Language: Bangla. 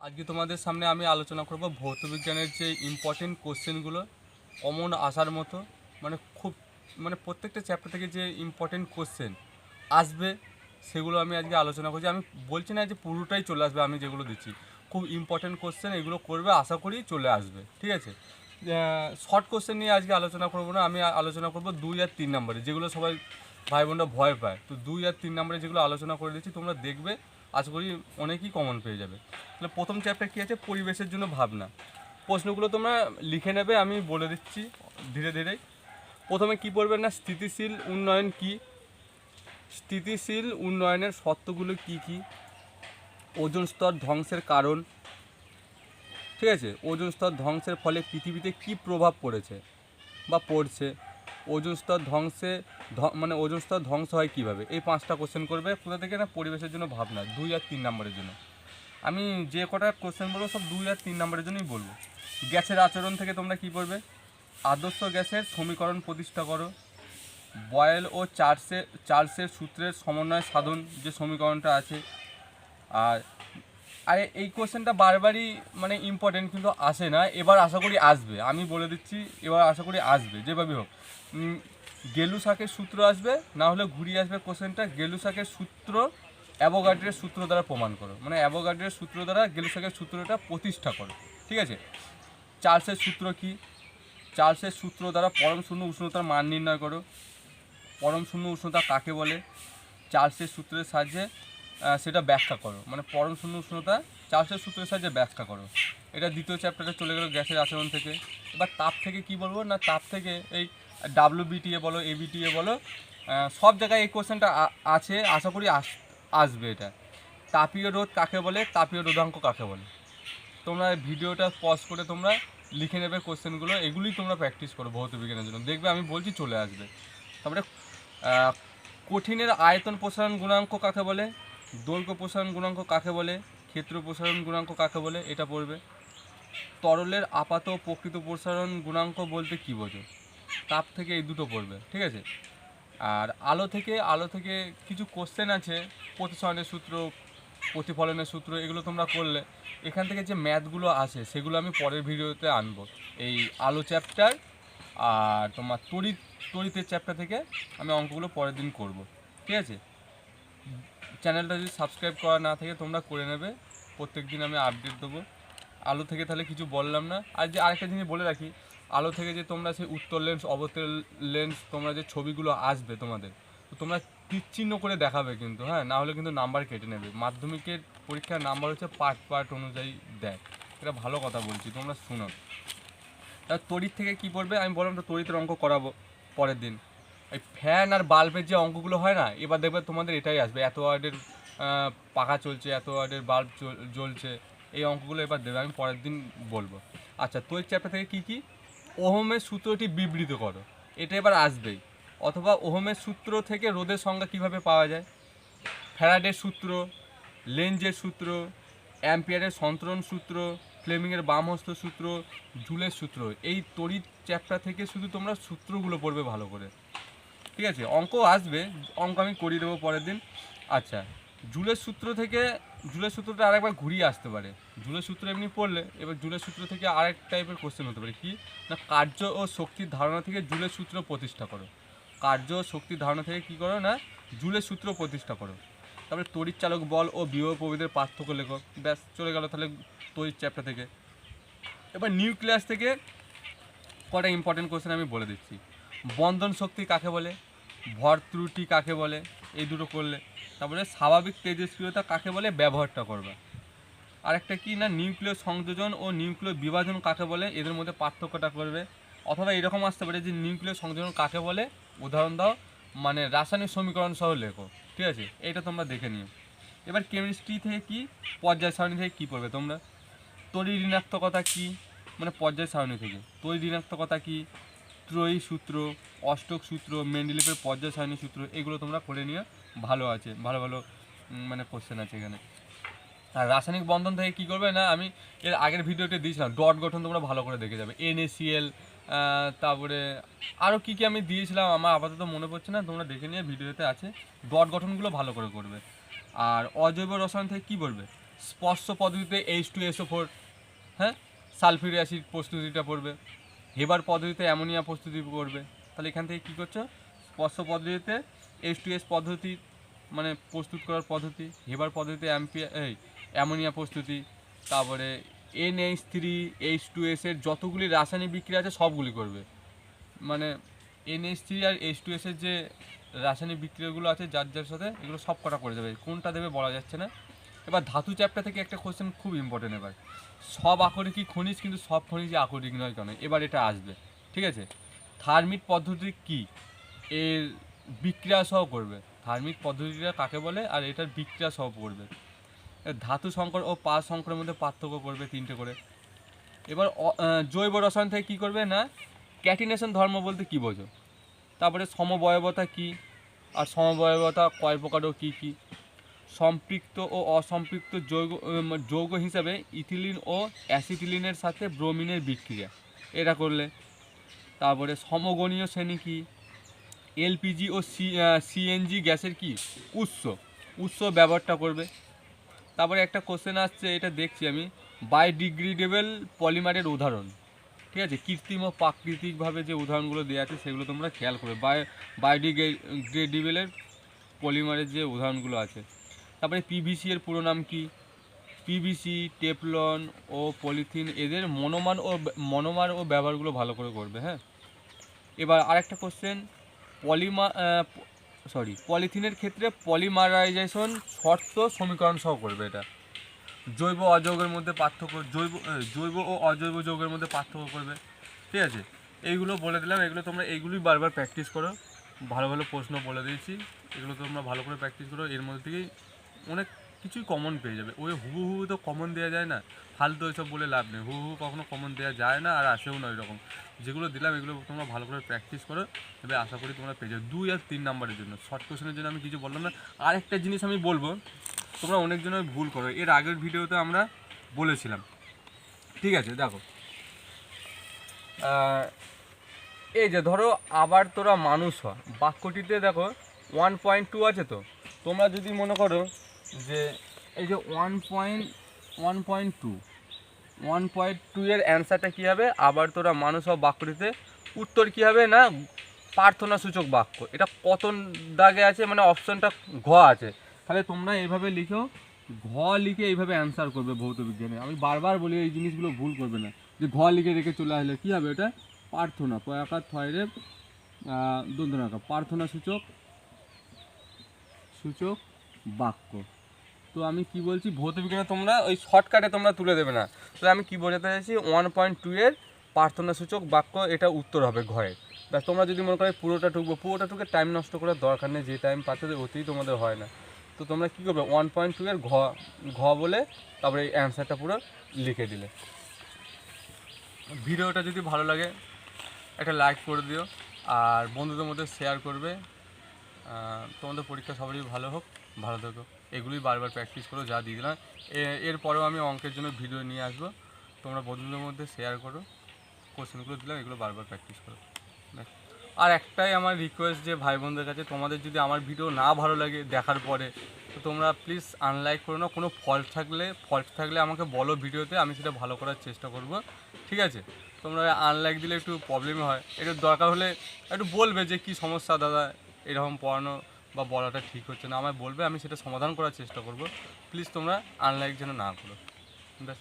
আজকে তোমাদের সামনে আমি আলোচনা করব ভৌতবিজ্ঞানের যে ইম্পর্টেন্ট কোশ্চেনগুলো কমন আসার মতো, খুব প্রত্যেকটা চ্যাপ্টার থেকে যে ইম্পর্টেন্ট কোশ্চেন আসবে সেগুলো আমি আজকে আলোচনা করছি। আমি বলছি না যে পুরোটাই চলে আসবে, আমি যেগুলো দিচ্ছি খুব ইম্পর্টেন্ট কোশ্চেন, এগুলো করবে, আশা করি চলে আসবে। ঠিক আছে, শর্ট কোশ্চেন নিয়ে আজকে আলোচনা করব না, আমি আলোচনা করব 2 আর 3 নম্বরে, যেগুলো সবাই ভাই বোনরা ভয় পায়। তো 2 আর 3 নম্বরে যেগুলো আলোচনা করে দিচ্ছি তোমরা দেখবে, আশা করি অনেকই কমন পেয়ে যাবে। তাহলে প্রথম চ্যাপ্টার কী আছে, পরিবেশের জন্য ভাবনা। প্রশ্নগুলো তোমরা লিখে নেবে, আমি বলে দিচ্ছি ধীরে ধীরে। প্রথমে কি পড়বে না, স্থিতিশীল উন্নয়ন কি, স্থিতিশীল উন্নয়নের শর্তগুলো কি কি, ওজোন স্তর ধ্বংসের কারণ। ঠিক আছে, ওজোন স্তর ধ্বংসের ফলে পৃথিবীতে কি প্রভাব পড়েছে বা পড়ছে, ওজোন স্তর ধ্বংসে ওজোন স্তর ধ্বংস হয় কীভাবে। এই 5টা কোশ্চেন করবে কোথা থেকে না, পরিবেশের জন্য ভাবনা 2 আর 3 নম্বরের জন্য। আমি যে কটা কোশ্চেন বলবো সব 2 আর 3 নম্বরের জন্যই বলবো। গ্যাসের আচরণ থেকে তোমরা কি পড়বে, আদর্শ গ্যাসের সমীকরণ প্রতিষ্ঠা করো, বয়েল ও চার্লসের সূত্রের সমন্বয় সাধন যে সমীকরণটা আছে। আর আরে এই কোশ্চেনটা বারবারই ইম্পর্টেন্ট, কিন্তু আসে না, এবার আশা করি আসবে, আমি বলে দিচ্ছি এবার আশা করি আসবে যেভাবে হোক। গেলুসাকের সূত্র আসবে, না হলে ঘুরিয়ে আসবে কোশ্চেনটা, গেলুসাকের সূত্র অ্যাভোগাড্রের সূত্র দ্বারা প্রমাণ করো, অ্যাভোগাড্রের সূত্র দ্বারা গেলুসাকের সূত্রটা প্রতিষ্ঠা করো। ঠিক আছে, চার্লসের সূত্র কি, চার্লসের সূত্র দ্বারা পরম শূন্য উষ্ণতার মান নির্ণয় করো। পরম শূন্য উষ্ণতা কাকে বলে, চার্লসের সূত্রের সাহায্যে সেটা ব্যাখ্যা করো, পরম শূন্য উষ্ণতা চার্লসের সূত্রের সাহায্যে ব্যাখ্যা করো। এটা দ্বিতীয় চ্যাপ্টারে চলে গেল গ্যাসের আচরণ থেকে। এবার তাপ থেকে কি বলবো না, তাপ থেকে এই WBTA বলো, ABTA বলো, সব জায়গায় এই কোশ্চেনটা আছে, আশা করি আসবে। এটা তাপীয় রোধ কাকে বলে, তাপীয় রোধাঙ্ক কাকে বলে। তোমরা ভিডিওটা পজ করে তোমরা লিখে নেবে কোশ্চেনগুলো, এগুলোই তোমরা প্র্যাকটিস করো ভৌতবিজ্ঞানের জন্য, দেখবে আমি বলছি চলে আসবে। তারপরে কঠিনের আয়তন প্রসারণ গুণাঙ্ক কাকে বলে, দৈর্ঘ্য প্রসারণ গুণাঙ্ক কাকে বলে, ক্ষেত্র প্রসারণ গুণাঙ্ক কাকে বলে, এটা পড়বে। তরলের আপাত ও প্রকৃত প্রসারণ গুণাঙ্ক বলতে কী বোঝো, তাপ থেকে এই দুটো পড়বে। ঠিক আছে, আর আলো থেকে কিছু কোশ্চেন আছে, প্রতিসরণের সূত্র, প্রতিফলনের সূত্র, এগুলো তোমরা করলে এখান থেকে যে ম্যাথগুলো আছে সেগুলো আমি পরের ভিডিওতে আনবো। এই আলো চ্যাপ্টার আর তোমার তড়িতের চ্যাপ্টার থেকে আমি অঙ্কগুলো পরের দিন করব। ঠিক আছে, চ্যানেলটা যদি সাবস্ক্রাইব করা না থাকে তোমরা করে নেবে, প্রত্যেক দিন আমি আপডেট দেবো। আলো থেকে তাহলে কিছু বললাম না। আর যে আরেকটা জিনিস বলে রাখি, আলো থেকে যে তোমরা সেই উত্তর লেন্স অবতল লেন্স তোমরা যে ছবিগুলো আসবে তোমাদের, তো তোমরা তীরচিহ্ন করে দেখাবে কিন্তু, হ্যাঁ, না হলে কিন্তু নাম্বার কেটে নেবে। মাধ্যমিকের পরীক্ষার নাম্বার হচ্ছে পার্ট অনুযায়ী দেয়, এটা ভালো কথা বলছি, তোমরা শুনো। আর তড়িৎ থেকে কী পড়বে, আমি বললাম তো তড়িতের অঙ্ক করাবো পরের দিন। এই ফ্যান আর বাল্বের যে অঙ্কগুলো হয় না, এবার দেখবে তোমাদের এটাই আসবে, এত ওয়াটের পাখা চলছে, এত ওয়াটের বাল্ব জ্বলছে, এই অঙ্কগুলো এবার দেবে, আমি পরের দিন বলবো। আচ্ছা, তড়িৎ চ্যাপ্টার থেকে কী কী, ওহমের সূত্রটি বিবৃত করো, এটা এবার আসবেই। অথবা ওহমের সূত্র থেকে রোদের সংজ্ঞা কীভাবে পাওয়া যায়, ফ্যারাডের সূত্র, লেঞ্জের সূত্র, অ্যাম্পিয়ারের সন্তরণ সূত্র, ফ্লেমিংয়ের বামহস্ত সূত্র, জুলের সূত্র, এই তড়িৎ চ্যাপ্টার থেকে শুধু তোমরা সূত্রগুলো পড়বে ভালো করে। ঠিক আছে, অঙ্ক আসবে, অঙ্ক আমি করিয়ে দেবো পরের দিন। আচ্ছা, জুলের সূত্রটা আরেকবার ঘুরিয়ে আসতে পারে। জুলের সূত্র এমনি পড়লে, এবার জুলের সূত্র থেকে আরেক টাইপের কোশ্চেন হতে পারে কি না, কার্য ও শক্তির ধারণা থেকে জুলের সূত্র প্রতিষ্ঠা করো। কার্য ও শক্তির ধারণা থেকে কী করো না, জুলের সূত্র প্রতিষ্ঠা করো। তারপরে তড়িৎ চালক বল ও বিভব প্রভেদের পার্থক্য লেখো, ব্যাস চলে গেল তাহলে তড়িৎ চ্যাপ্টার থেকে। এবার নিউক্লিয়াস থেকে কটা ইম্পর্টেন্ট কোশ্চেন আমি বলে দিচ্ছি। বন্ধন শক্তি কাকে বলে, ভর ত্রুটি কাকে বলে, এই দুটো করলে। তারপরে স্বাভাবিক তেজস্ক্রিয়তা কাকে বলে, ব্যবহারটা করবে। আরেকটা কি না, নিউক্লিয় সংযোজন ও নিউক্লিয় বিভাজন কাকে বলে, এদের মধ্যে পার্থক্যটা করবে। অথবা এরকম আসতে পারে যে নিউক্লিয় সংযোজন কাকে বলে, উদাহরণ দাও, রাসায়নিক সমীকরণ সহ লেখো। ঠিক আছে, এইটা তোমরা দেখে নিও। এবার কেমিস্ট্রি থেকে কি, পর্যায় সারণী থেকে কী পড়বে তোমরা, তড়িৎ ঋণাত্মকতা কী, পর্যায় সারণী থেকে তড়িৎ ঋণাত্মকতা কী, ত্রয়ী সূত্র, অষ্টক সূত্র, মেন্ডেলিভের পর্যায় সারণী সূত্র, এগুলো তোমরা করে নিও, ভালো আছে, ভালো ভালো কোশ্চেন আছে এখানে। আর রাসায়নিক বন্ধন থেকে কী করবে না, আমি এর আগের ভিডিওতে দিয়েছিলাম, ডট গঠন তোমরা ভালো করে দেখে যাবে, NaCl, তারপরে আরও কী কী আমি দিয়েছিলাম আমার আপাতত মনে পড়ছে না, তোমরা দেখে নিয়ে ভিডিওতে আছে, ডট গঠনগুলো ভালো করে করবে। আর অজৈব রসায়ন থেকে কী বলবে, স্পর্শ পদ্ধতিতে H2SO4, হ্যাঁ, সালফিউরিক অ্যাসিড প্রস্তুতিটা পড়বে। হেবার পদ্ধতিতে অ্যামোনিয়া প্রস্তুতি করবে। তাহলে এখান থেকে কী করছো, স্পর্শ পদ্ধতিতে H2S পদ্ধতি মানে প্রস্তুত করার পদ্ধতি, হেবার পদ্ধতিতে অ্যামোনিয়া প্রস্তুতি, তারপরে NH3H2S এর যতগুলি রাসায়নিক বিক্রিয়া আছে সবগুলি করবে। মানে NH3 আর H2S এর যে রাসায়নিক বিক্রিয়াগুলো আছে যার যার সাথে, এগুলো সব কটা করে যাবে, কোনটা দেবে বলা যাচ্ছে না। এবার ধাতু চ্যাপ্টার থেকে একটা কোশ্চেন খুব ইম্পর্টেন্ট, এবার সব আকরিকই খনিজ কিন্তু সব খনিজই আকরিক নয় কেন, এবার এটা আসবে, ঠিক আছে। থার্মিট পদ্ধতি কি, এর বিক্রিয়া সহ করবে, থার্মিক পদ্ধতিটা কাকে বলে আর এটার বিক্রিয়া সহ করবে। ধাতু সংকর ও পাশ সংকরের মধ্যে পার্থক্য করবে 3টে করে। এবার জৈব রসায়ন থেকে কী করবে না, ক্যাটিনেশন ধর্ম বলতে কী বোঝো, তারপরে সমবয়বতা কি, আর সমবয়বতা কয় প্রকার ও কী কী, সম্পৃক্ত ও অসম্পৃক্ত যৌগ হিসাবে ইথিলিন ও অ্যাসিটিলিনের সাথে ব্রোমিনের বিক্রিয়া, এটা করলে। তারপরে সমগণীয় শ্রেণী কি, এলপিজি ও সিএনজি গ্যাসের কি উৎস ব্যবহারটা করবে। তারপরে একটা কোশ্চেন আসছে, এটা দেখছি আমি, বায়োডিগ্রেডেবল পলিমারের উদাহরণ, ঠিক আছে, কৃত্রিম ও প্রাকৃতিকভাবে যে উদাহরণগুলো দেওয়া আছে সেগুলো তোমরা খেয়াল করবে, বায়োডিগ্রেডেবলের পলিমারের যে উদাহরণগুলো আছে। তারপরে পিভিসি এর পুরো নাম কি, পিভিসি, টেফলন ও পলিথিন, এদের মনোমার ও ব্যবহারগুলো ভালো করে করবে, হ্যাঁ। এবার আরেকটা কোশ্চেন, পলিথিনের ক্ষেত্রে পলিমারাইজেশন শর্ত সমীকরণ সহ করবে। এটা জৈব অযৌগের মধ্যে পার্থক্য, জৈব ও অজৈব যৌগের মধ্যে পার্থক্য করবে, ঠিক আছে। এইগুলো বলে দিলাম, এগুলো তোমরা এইগুলোই বারবার প্র্যাকটিস করো, ভালো ভালো প্রশ্ন বলে দিয়েছি, এগুলো তোমরা ভালো করে প্র্যাকটিস করো, এর মধ্যে থেকেই অনেক কিছুই কমন পেয়ে যাবে। ওই হু তো কমন দেওয়া যায় না, ফালতু ওইসব বলে লাভ নেই, হু কখনো কমন দেওয়া যায় না, আর আসেও না ওইরকম। যেগুলো দিলাম এগুলো তোমরা ভালো করে প্র্যাকটিস করো, তবে আশা করি তোমরা পেয়ে যাবে 2 আর 3 নাম্বারের জন্য। শর্ট কোশ্চেনের জন্য আমি কিছু বললাম না। আরেকটা জিনিস আমি বলবো, তোমরা অনেকজনের ভুল করো, এর আগের ভিডিওতে আমরা বলেছিলাম, ঠিক আছে। দেখো এই যে ধরো আবার তোরা মানুষ হ, বাক্যটিতে দেখো 1.2 আছে, তো তোমরা যদি মনে করো যে এই যে 1.2 এর অ্যান্সারটা কী হবে, আবার তোরা মানুষ হ বাক্যটিতে উত্তর কী হবে না, প্রার্থনা সূচক বাক্য। এটা কত দাগে আছে, মানে অপশনটা ঘ আছে, তাহলে তোমরা এইভাবে লিখো, ঘ লিখে এইভাবে অ্যান্সার করবে ভৌত বিজ্ঞানে। আমি বারবার বলি এই জিনিসগুলো ভুল করবে না, যে ঘ লিখে রেখে চলে আসলে কী হবে, এটা প্রার্থনা, পয়াকার থয়রে দন্তনাকা, প্রার্থনা সূচক বাক্য। তো আমি কি বলছি, ভৌত বিজ্ঞানে তোমরা ওই শর্টকাটে তোমরা তুলে দেবে না। তো আমি কি বোঝাতে চাইছি, 1.2 এর প্রার্থনা সূচক বাক্য এটা উত্তর হবে ঘয়ে। ব্যাস, তোমরা যদি মনে করো পুরোটা টুকে টাইম নষ্ট করার দরকার নেই, যে টাইম পাচ্ছে ওতেই তোমাদের হয় না। তো তোমরা কী করবে, 1.2 এর ঘ বলে তারপরে এই অ্যান্সারটা পুরো লিখে দিলে। ভিডিওটা যদি ভালো লাগে একটা লাইক করে দিও, আর বন্ধুদের মধ্যে শেয়ার করবে। তোমাদের পরীক্ষা সবারই ভালো হোক, ভালো থেকো। এগুলোই বারবার প্র্যাকটিস করো, যা দিয়ে দিলাম। এরপরেও আমি অঙ্কের জন্য ভিডিও নিয়ে আসবো, তোমরা বন্ধুদের মধ্যে শেয়ার করো, কোশ্চেনগুলো দিলাম এগুলো বারবার প্র্যাকটিস করো। আর একটাই আমার রিকোয়েস্ট, যে ভাই বোনদের কাছে, তোমাদের যদি আমার ভিডিও না ভালো লাগে দেখার পরে, তো তোমরা প্লিজ আনলাইক করো না। কোনো ফল্ট থাকলে আমাকে বলো ভিডিওতে, আমি সেটা ভালো করার চেষ্টা করব, ঠিক আছে। তোমরা আনলাইক দিলে একটু প্রবলেমই হয়, একটু দরকার হলে একটু বলবে যে কী সমস্যা দাদা, এরকম পড়ানো বা বলাটা ঠিক হচ্ছে না, আমায় বলবে, আমি সেটা সমাধান করার চেষ্টা করব। প্লিজ তোমরা আনলাইক যেন না করো, ব্যাস।